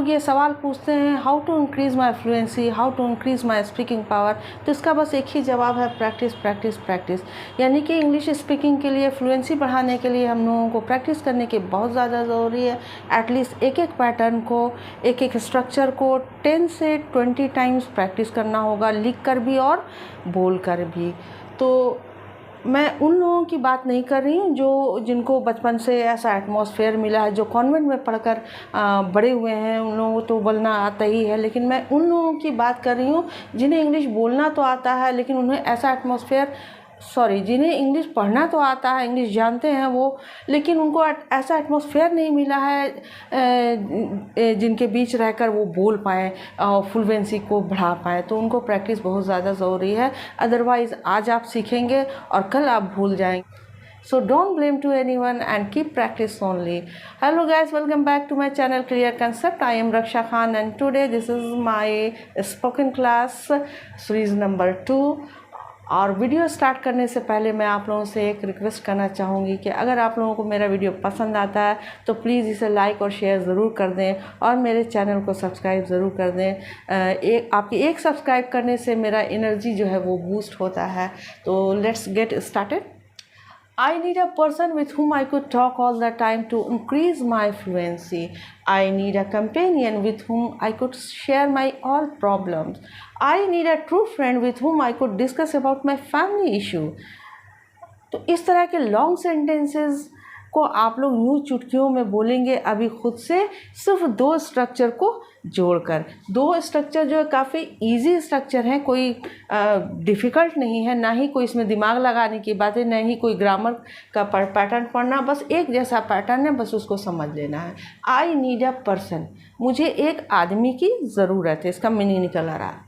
लोग ये सवाल पूछते हैं how to increase my fluency, how to increase my speaking power, तो इसका बस एक ही जवाब है, प्रैक्टिस प्रैक्टिस प्रैक्टिस। यानी कि इंग्लिश स्पीकिंग के लिए, फ्लुएंसी बढ़ाने के लिए हम लोगों को प्रैक्टिस करने की बहुत ज़्यादा ज़रूरी है। एटलीस्ट एक एक पैटर्न को, एक एक स्ट्रक्चर को 10 से 20 टाइम्स प्रैक्टिस करना होगा, लिख कर भी और बोल कर भी। तो मैं उन लोगों की बात नहीं कर रही हूँ जिनको बचपन से ऐसा एटमॉस्फेयर मिला है, जो कॉन्वेंट में पढ़कर बड़े हुए हैं, उन लोगों को तो बोलना आता ही है। लेकिन मैं उन लोगों की बात कर रही हूँ जिन्हें इंग्लिश बोलना तो आता है, लेकिन उन्हें ऐसा एटमॉस्फेयर, जिन्हें इंग्लिश पढ़ना तो आता है, इंग्लिश जानते हैं वो, लेकिन उनको ऐसा एटमॉस्फेयर नहीं मिला है जिनके बीच रहकर वो बोल पाएँ और फ्लुएंसी को बढ़ा पाएँ। तो उनको प्रैक्टिस बहुत ज़्यादा ज़रूरी है, अदरवाइज़ आज आप सीखेंगे और कल आप भूल जाएंगे। So don't blame to anyone and keep practice only. Hello guys, welcome back to my channel Clear Concept. I am Raksha Khan and today this is my spoken class series number 2. और video start करने से पहले मैं आप लोगों से एक request करना चाहूँगी कि अगर आप लोगों को मेरा वीडियो पसंद आता है तो प्लीज़ इसे लाइक और शेयर ज़रूर कर दें और मेरे चैनल को सब्सक्राइब ज़रूर कर दें। आपकी एक सब्सक्राइब करने से मेरा एनर्जी जो है वो बूस्ट होता है। तो let's get started. I need a person with whom I could talk all the time to increase my fluency. I need a companion with whom I could share my all problems. I need a true friend with whom I could discuss about my family issue. तो इस तरह के long sentences को आप लोग यूँ चुटकियों में बोलेंगे अभी खुद से, सिर्फ 2 स्ट्रक्चर को जोड़कर। 2 स्ट्रक्चर जो है काफ़ी इजी स्ट्रक्चर हैं, कोई डिफ़िकल्ट नहीं है, ना ही कोई इसमें दिमाग लगाने की बात है, ना ही कोई ग्रामर का पैटर्न पढ़ना, बस एक जैसा पैटर्न है, बस उसको समझ लेना है। आई नीड अ पर्सन, मुझे एक आदमी की ज़रूरत है, इसका मीनिंग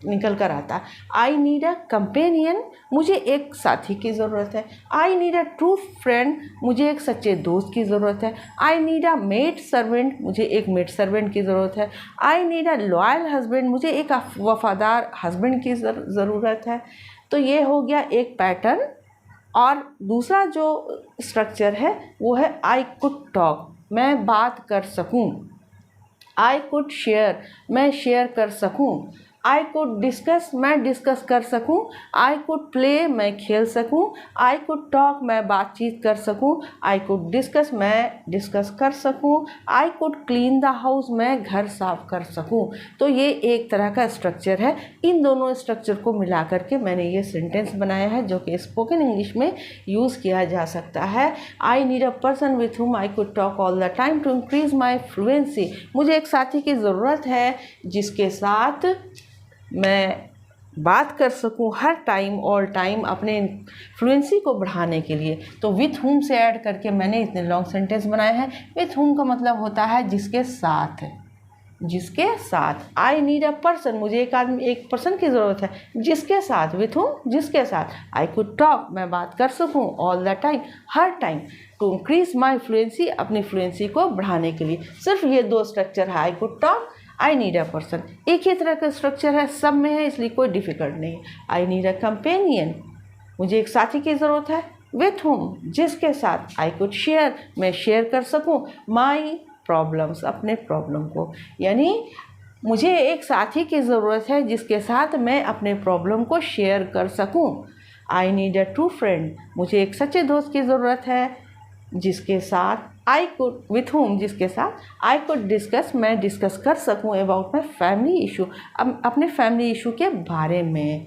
निकल कर आता। आई नीड अ कंपेनियन, मुझे एक साथी की ज़रूरत है। I need a true friend, मुझे एक सच्चे दोस्त की ज़रूरत है। I need a maid servant, मुझे एक मेड सर्वेंट की ज़रूरत है। I need a loyal husband, मुझे एक वफादार हस्बैंड की ज़रूरत है। तो ये हो गया एक पैटर्न। और दूसरा जो स्ट्रक्चर है वो है आई कुड टॉक, मैं बात कर सकूं। आई कुड शेयर, मैं शेयर कर सकूं। आई कुड डिस्कस, मैं डिस्कस कर सकूं। आई कुड प्ले, मैं खेल सकूं। आई कुड टॉक, मैं बातचीत कर सकूं। आई कुड डिस्कस, मैं डिस्कस कर सकूं। I could clean the house, मैं घर साफ कर सकूं। तो ये एक तरह का स्ट्रक्चर है। इन दोनों स्ट्रक्चर को मिला करके मैंने ये सेंटेंस बनाया है जो कि स्पोकन इंग्लिश में यूज़ किया जा सकता है। I need a person with whom I could talk all the time to increase my fluency, मुझे एक साथी की ज़रूरत है जिसके साथ मैं बात कर सकूं हर टाइम, ऑल टाइम, अपने फ्लुएंसी को बढ़ाने के लिए। तो विथ हुम से ऐड करके मैंने इतने लॉन्ग सेंटेंस बनाए हैं। विथ हुम का मतलब होता है जिसके साथ, जिसके साथ। आई नीड अ पर्सन, मुझे एक पर्सन की ज़रूरत है जिसके साथ। विथ हुम, जिसके साथ। आई कुड टॉक, मैं बात कर सकूं ऑल द टाइम, हर time. To increase my fluency, अपनी फ्लुएंसी को बढ़ाने के लिए। सिर्फ ये 2 स्ट्रक्चर है, I could talk, I need a person. एक ही तरह का स्ट्रक्चर है, सब में है, इसलिए कोई डिफ़िकल्ट नहीं। आई नीड अ कंपेनियन, मुझे एक साथी की ज़रूरत है। विथ हुम, जिसके साथ। आई कुड शेयर, मैं शेयर कर सकूं माई प्रॉब्लम्स, अपने प्रॉब्लम को। यानी मुझे एक साथी की ज़रूरत है जिसके साथ मैं अपने प्रॉब्लम को शेयर कर सकूं। आई नीड अ ट्रू फ्रेंड, मुझे एक सच्चे दोस्त की ज़रूरत है जिसके साथ। आई कुड, विथ होम, जिसके साथ। आई कुड डिस्कस, मैं डिस्कस कर सकूं अबाउट माई फैमिली इशू, अपने फैमिली इशू के बारे में।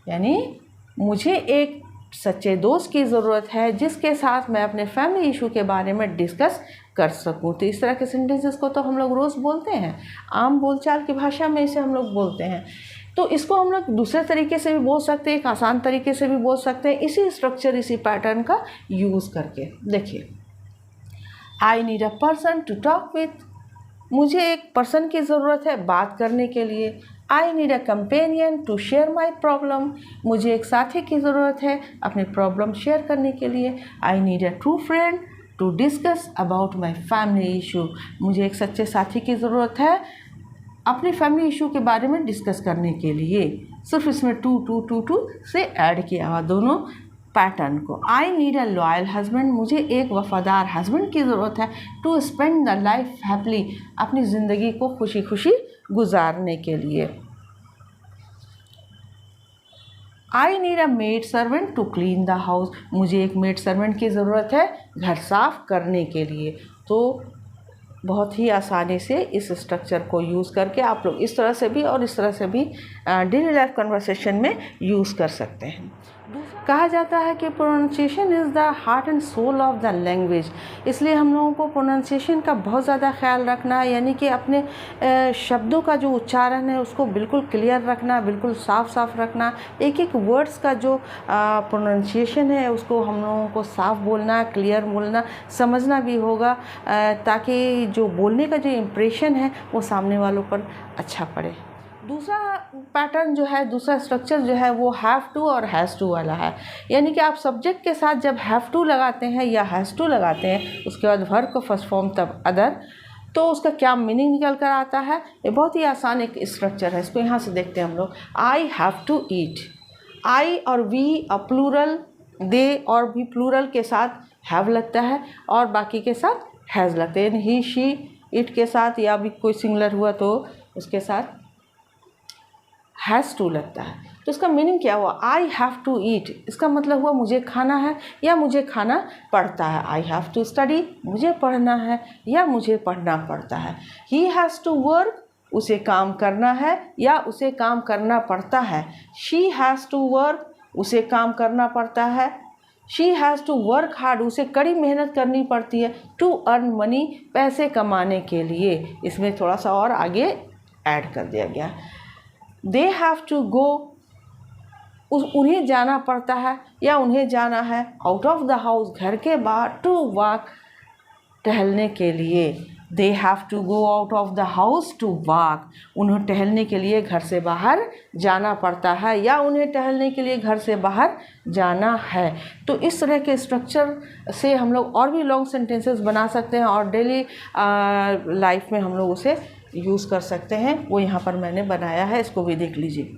यानी मुझे एक सच्चे दोस्त की ज़रूरत है जिसके साथ मैं अपने फैमिली इशू के बारे में डिस्कस कर सकूं। तो इस तरह के सेंटेंसेस को तो हम लोग रोज़ बोलते हैं, आम बोलचाल की भाषा में इसे हम लोग बोलते हैं। तो इसको हम लोग दूसरे तरीके से भी बोल सकते हैं, एक आसान तरीके से भी बोल सकते हैं, इसी स्ट्रक्चर, इसी पैटर्न का यूज़ करके। देखिए, I need a person to talk with, मुझे एक पर्सन की ज़रूरत है बात करने के लिए। I need a companion to share my problem, मुझे एक साथी की ज़रूरत है अपनी प्रॉब्लम शेयर करने के लिए। I need a true friend to discuss about my family issue, मुझे एक सच्चे साथी की ज़रूरत है अपनी फैमिली इशू के बारे में डिस्कस करने के लिए। सिर्फ इसमें टू से ऐड किया हुआ, दोनों पैटर्न को। I need a loyal husband, मुझे एक वफादार हस्बैंड की ज़रूरत है। To spend the life happily, अपनी ज़िंदगी को खुशी खुशी गुजारने के लिए। I need a maid servant to clean the house, मुझे एक मेड सर्वेंट की ज़रूरत है घर साफ करने के लिए। तो बहुत ही आसानी से इस स्ट्रक्चर को यूज़ करके आप लोग इस तरह से भी और इस तरह से भी डेली लाइफ कन्वर्सेशन में यूज़ कर सकते हैं। कहा जाता है कि pronunciation is the heart and soul of the language, इसलिए हम लोगों को प्रोनाउंसिएशन का बहुत ज़्यादा ख्याल रखना है, यानी कि अपने शब्दों का जो उच्चारण है उसको बिल्कुल क्लियर रखना, बिल्कुल साफ साफ रखना। एक एक वर्ड्स का जो प्रोनाउंसिएशन है उसको हम लोगों को साफ बोलना, क्लियर बोलना, समझना भी होगा, ताकि जो बोलने का जो इम्प्रेशन है वो सामने वालों पर अच्छा पड़े। दूसरा पैटर्न जो है, दूसरा स्ट्रक्चर जो है वो हैव टू और हैज़ टू वाला है, यानी कि आप सब्जेक्ट के साथ जब हैव टू लगाते हैं या हैज़ टू लगाते हैं, उसके बाद वर्ब को फर्स्ट फॉर्म तब अदर, तो उसका क्या मीनिंग निकल कर आता है। ये बहुत ही आसान एक स्ट्रक्चर है, इसको यहाँ से देखते हैं हम लोग। आई हैव टू ईट, आई और वी और प्लूरल, दे और भी प्लूरल के साथ हैव लगता है और बाकी के साथ हैज़ लगते हैं। ही, शी, इट के साथ या भी कोई सिंगुलर हुआ तो उसके साथ हैज़ टू लगता है। तो इसका मीनिंग क्या हुआ? आई हैव टू ईट, इसका मतलब हुआ मुझे खाना है या मुझे खाना पड़ता है। आई हैव टू स्टडी, मुझे पढ़ना है या मुझे पढ़ना पड़ता है। ही हैज़ टू वर्क, उसे काम करना है या उसे काम करना पड़ता है। शी हैज़ टू वर्क, उसे काम करना पड़ता है। She has to work hard, उसे कड़ी मेहनत करनी पड़ती है। टू अर्न मनी, पैसे कमाने के लिए, इसमें थोड़ा सा और आगे ऐड कर दिया गया। दे हैव टू गो, उन्हें जाना पड़ता है या उन्हें जाना है आउट ऑफ द हाउस, घर के बाहर। टू वॉक, टहलने के लिए। They have to go out of the house to walk, उन्हें टहलने के लिए घर से बाहर जाना पड़ता है या उन्हें टहलने के लिए घर से बाहर जाना है। तो इस तरह के स्ट्रक्चर से हम लोग और भी लॉन्ग सेंटेंसेस बना सकते हैं और डेली लाइफ में हम लोग उसे यूज़ कर सकते हैं। वो यहाँ पर मैंने बनाया है, इसको भी देख लीजिए।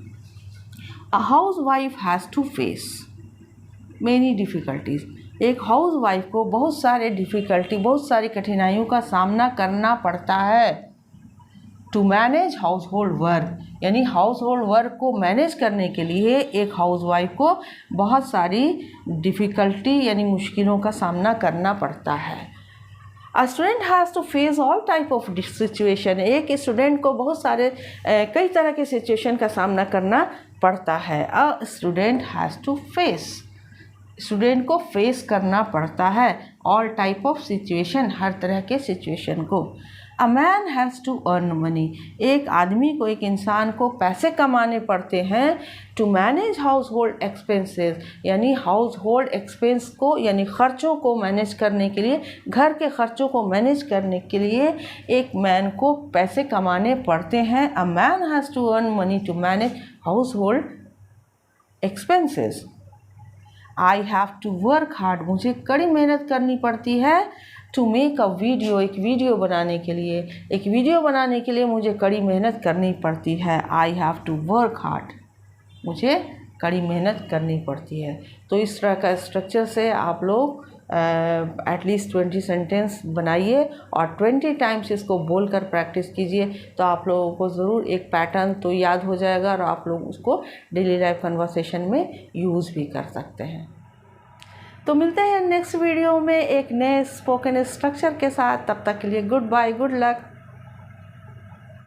A housewife has to face many difficulties, एक हाउस वाइफ को बहुत सारे डिफ़िकल्टी, बहुत सारी कठिनाइयों का सामना करना पड़ता है। To manage household work, यानी हाउस होल्ड वर्क को मैनेज करने के लिए एक हाउस वाइफ को बहुत सारी डिफ़िकल्टी यानी मुश्किलों का सामना करना पड़ता है। A student has to face all type of situation, एक स्टूडेंट को बहुत सारे कई तरह के सिचुएशन का सामना करना पड़ता है। A student has to face, student को फेस करना पड़ता है ऑल टाइप ऑफ सिचुएशन, हर तरह के सिचुएशन को। A man has to earn money, एक आदमी को, एक इंसान को पैसे कमाने पड़ते हैं। To manage household expenses, यानी हाउस होल्ड एक्सपेंस को यानी ख़र्चों को मैनेज करने के लिए, घर के ख़र्चों को मैनेज करने के लिए एक मैन को पैसे कमाने पड़ते हैं। A man has to earn money to manage household expenses. I have to work hard, मुझे कड़ी मेहनत करनी पड़ती है। टू मेक अ वीडियो, एक वीडियो बनाने के लिए, एक वीडियो बनाने के लिए मुझे कड़ी मेहनत करनी पड़ती है। I have to work hard, मुझे कड़ी मेहनत करनी पड़ती है। तो इस तरह का स्ट्रक्चर से आप लोग एटलीस्ट 20 सेंटेंस बनाइए और 20 टाइम्स इसको बोलकर प्रैक्टिस कीजिए, तो आप लोगों को ज़रूर एक पैटर्न तो याद हो जाएगा और आप लोग उसको डेली लाइफ कन्वर्सेशन में यूज़ भी कर सकते हैं। तो मिलते हैं नेक्स्ट वीडियो में एक नए स्पोकन स्ट्रक्चर के साथ, तब तक के लिए गुड बाय, गुड लक।